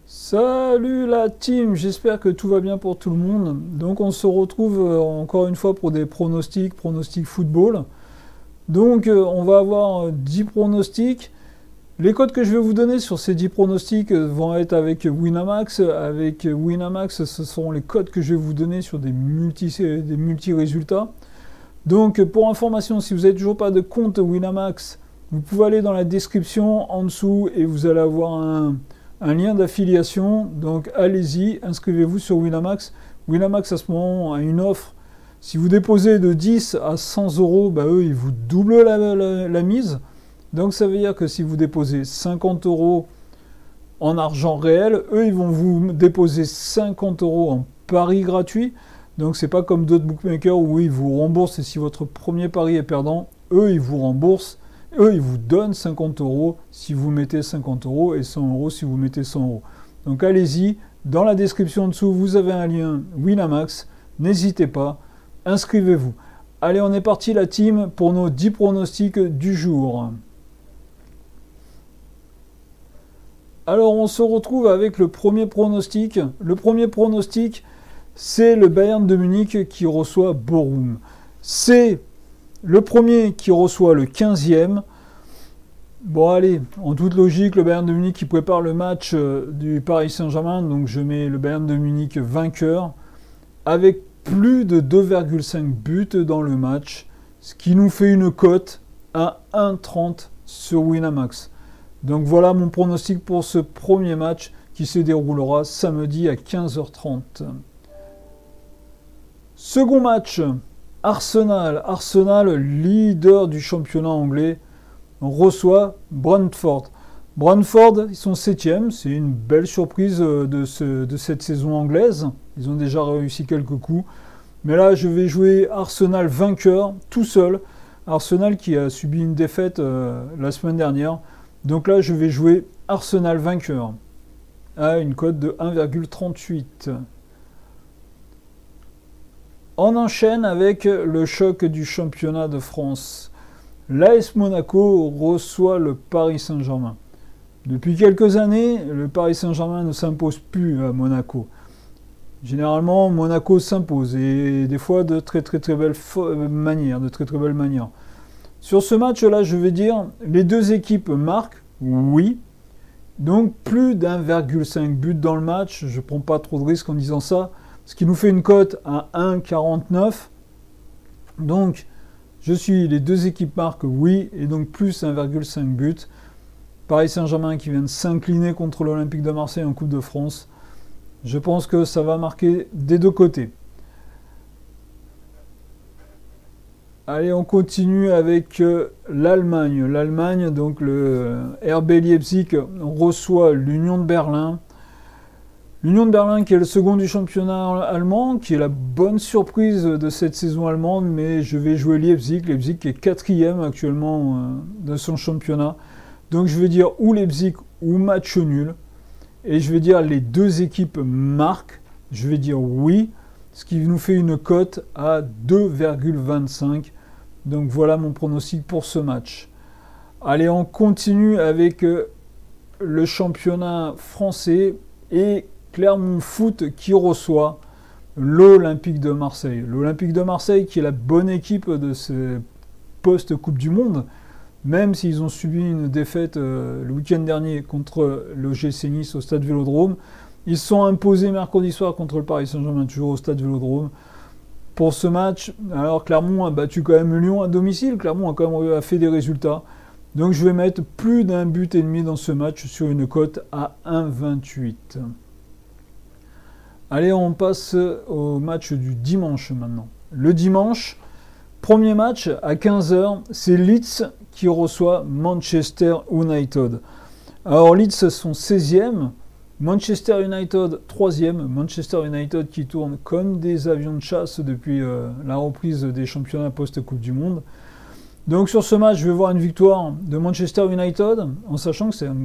Salut la team, j'espère que tout va bien pour tout le monde. Donc on se retrouve encore une fois pour des pronostics football. Donc on va avoir 10 pronostics. Les codes que je vais vous donner sur ces 10 pronostics vont être avec Winamax. Avec Winamax, ce seront les codes que je vais vous donner sur des multi-résultats. Donc pour information, si vous n'avez toujours pas de compte Winamax, vous pouvez aller dans la description en dessous et vous allez avoir un lien d'affiliation. Donc allez-y, inscrivez-vous sur Winamax. Winamax à ce moment a une offre. Si vous déposez de 10 à 100 euros, eux ils vous doublent la mise. Donc ça veut dire que si vous déposez 50 euros en argent réel, eux ils vont vous déposer 50 euros en pari gratuit. Donc c'est pas comme d'autres bookmakers où ils vous remboursent et si votre premier pari est perdant, eux ils vous remboursent. Eux, ils vous donnent 50 euros si vous mettez 50 euros et 100 euros si vous mettez 100 euros. Donc allez-y, dans la description en dessous, vous avez un lien Winamax. N'hésitez pas, inscrivez-vous. Allez, on est parti la team pour nos 10 pronostics du jour. Alors, on se retrouve avec le premier pronostic. Le premier pronostic, c'est le Bayern de Munich qui reçoit Bochum. C'est le premier qui reçoit le 15e. Bon allez, en toute logique, le Bayern de Munich qui prépare le match du Paris Saint-Germain. Donc je mets le Bayern de Munich vainqueur. Avec plus de 2,5 buts dans le match. Ce qui nous fait une cote à 1,30 sur Winamax. Donc voilà mon pronostic pour ce premier match qui se déroulera samedi à 15h30. Second match. Arsenal, leader du championnat anglais, reçoit Brentford. Brentford, ils sont 7e, c'est une belle surprise de cette saison anglaise. Ils ont déjà réussi quelques coups. Mais là, je vais jouer Arsenal vainqueur, tout seul. Arsenal qui a subi une défaite la semaine dernière. Donc là, je vais jouer Arsenal vainqueur à une cote de 1,38. On enchaîne avec le choc du championnat de France. L'AS Monaco reçoit le Paris Saint-Germain. Depuis quelques années, le Paris Saint-Germain ne s'impose plus à Monaco. Généralement, Monaco s'impose et des fois de très belles manières. Sur ce match-là, je vais dire, les deux équipes marquent, oui. Donc plus d'1,5 but dans le match, je ne prends pas trop de risques en disant ça. Ce qui nous fait une cote à 1,49. Donc, les deux équipes marquent oui, et donc plus 1,5 but. Paris Saint-Germain qui vient de s'incliner contre l'Olympique de Marseille en Coupe de France. Je pense que ça va marquer des deux côtés. Allez, on continue avec l'Allemagne. L'Allemagne, donc le RB Leipzig reçoit l'Union de Berlin. L'Union de Berlin qui est le second du championnat allemand, qui est la bonne surprise de cette saison allemande, mais je vais jouer Leipzig qui est 4e actuellement de son championnat. Donc je vais dire ou Leipzig ou match nul. Et je vais dire les deux équipes marquent. Je vais dire oui, ce qui nous fait une cote à 2,25. Donc voilà mon pronostic pour ce match. Allez, on continue avec le championnat français et Clermont Foot qui reçoit l'Olympique de Marseille. L'Olympique de Marseille qui est la bonne équipe de ce post-Coupe du Monde, même s'ils ont subi une défaite le week-end dernier contre le GC Nice au Stade Vélodrome. Ils se sont imposés mercredi soir contre le Paris Saint-Germain, toujours au Stade Vélodrome. Pour ce match, alors Clermont a battu quand même Lyon à domicile. Clermont a quand même fait des résultats. Donc je vais mettre plus d'1,5 but dans ce match sur une cote à 1,28. Allez, on passe au match du dimanche maintenant. Le dimanche, premier match à 15h, c'est Leeds qui reçoit Manchester United. Alors Leeds sont 16e, Manchester United 3e. Manchester United qui tourne comme des avions de chasse depuis la reprise des championnats post-Coupe du Monde. Donc sur ce match, je vais voir une victoire de Manchester United, en sachant que c'est un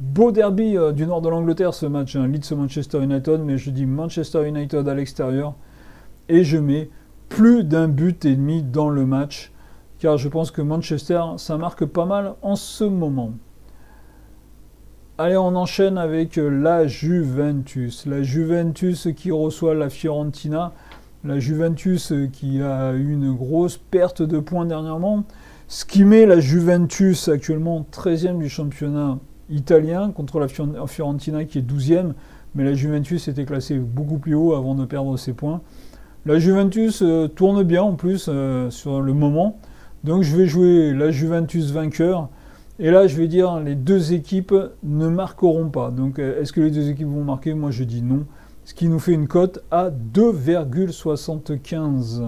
beau derby du nord de l'Angleterre ce match, Leeds-Manchester United, mais je dis Manchester United à l'extérieur, et je mets plus d'1,5 but dans le match, car je pense que Manchester, ça marque pas mal en ce moment. Allez, on enchaîne avec la Juventus. La Juventus qui reçoit la Fiorentina. La Juventus qui a eu une grosse perte de points dernièrement. Ce qui met la Juventus actuellement 13e du championnat italien contre la Fiorentina qui est 12e. Mais la Juventus était classée beaucoup plus haut avant de perdre ses points. La Juventus tourne bien en plus sur le moment. Donc je vais jouer la Juventus vainqueur. Et là, je vais dire, les deux équipes ne marqueront pas. Donc, est-ce que les deux équipes vont marquer? Moi, je dis non. Ce qui nous fait une cote à 2,75.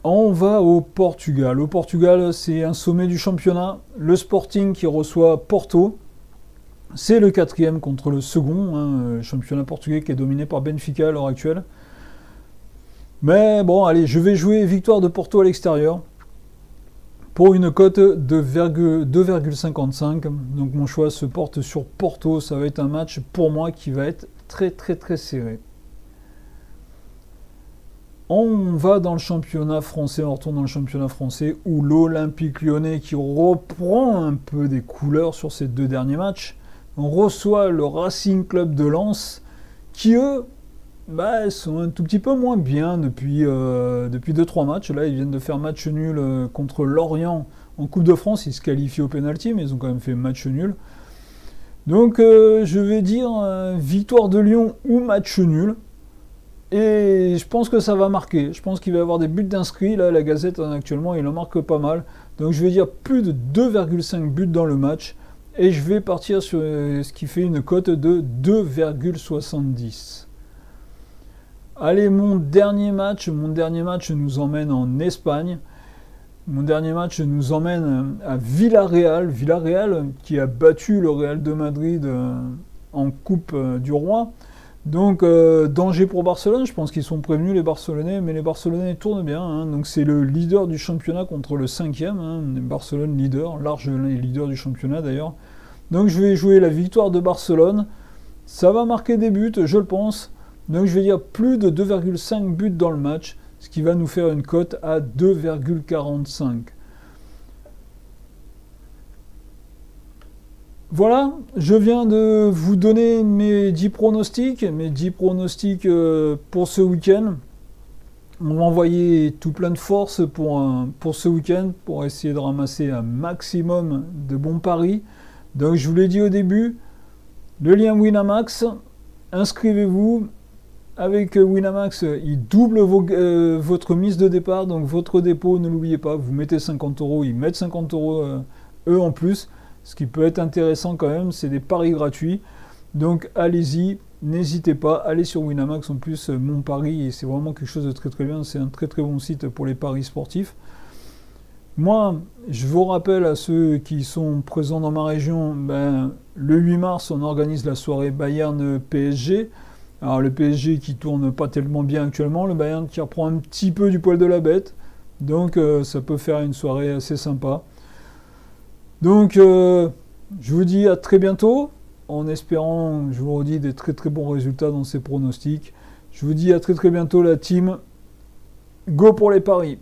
On va au Portugal. Au Portugal, c'est un sommet du championnat. Le Sporting qui reçoit Porto. C'est le 4e contre le second. Le championnat portugais qui est dominé par Benfica à l'heure actuelle. Mais bon, allez, je vais jouer victoire de Porto à l'extérieur. Pour une cote de 2,55. Donc mon choix se porte sur Porto. Ça va être un match pour moi qui va être très serré. On va dans le championnat français, on retourne dans le championnat français où l'Olympique Lyonnais qui reprend un peu des couleurs sur ces deux derniers matchs. On reçoit le Racing Club de Lens qui eux sont un tout petit peu moins bien depuis 2-3 matchs. Là, ils viennent de faire match nul contre Lorient en Coupe de France. Ils se qualifient au pénalty, mais ils ont quand même fait match nul. Donc, je vais dire victoire de Lyon ou match nul. Et je pense que ça va marquer. Je pense qu'il va y avoir des buts d'inscrits. Là, la Gazette, actuellement, il en marque pas mal. Donc, je vais dire plus de 2,5 buts dans le match. Et je vais partir sur ce qui fait une cote de 2,70. Allez, mon dernier match nous emmène en Espagne. Mon dernier match nous emmène à Villarreal. Villarreal qui a battu le Real de Madrid en Coupe du Roi. Donc, danger pour Barcelone. Je pense qu'ils sont prévenus, les Barcelonais. Mais les Barcelonais tournent bien. Donc, c'est le leader du championnat contre le 5e. Barcelone leader, large leader du championnat d'ailleurs. Donc, je vais jouer la victoire de Barcelone. Ça va marquer des buts, je le pense. Donc je vais dire plus de 2,5 buts dans le match, ce qui va nous faire une cote à 2,45. Voilà, je viens de vous donner mes 10 pronostics, pour ce week-end. On va envoyer tout plein de force pour ce week-end, pour essayer de ramasser un maximum de bons paris. Donc je vous l'ai dit au début, le lien Winamax, inscrivez-vous. Avec Winamax, il double votre mise de départ, donc votre dépôt, ne l'oubliez pas, vous mettez 50 €, ils mettent 50 € eux en plus, ce qui peut être intéressant quand même, c'est des paris gratuits. Donc allez-y, n'hésitez pas, allez sur Winamax, en plus mon pari, c'est vraiment quelque chose de très bien, c'est un très bon site pour les paris sportifs. Moi, je vous rappelle à ceux qui sont présents dans ma région, le 8 mars, on organise la soirée Bayern-PSG. Alors le PSG qui tourne pas tellement bien actuellement, le Bayern qui reprend un petit peu du poil de la bête, donc ça peut faire une soirée assez sympa. Donc je vous dis à très bientôt, en espérant, je vous redis, des très bons résultats dans ces pronostics. Je vous dis à très bientôt la team, go pour les paris.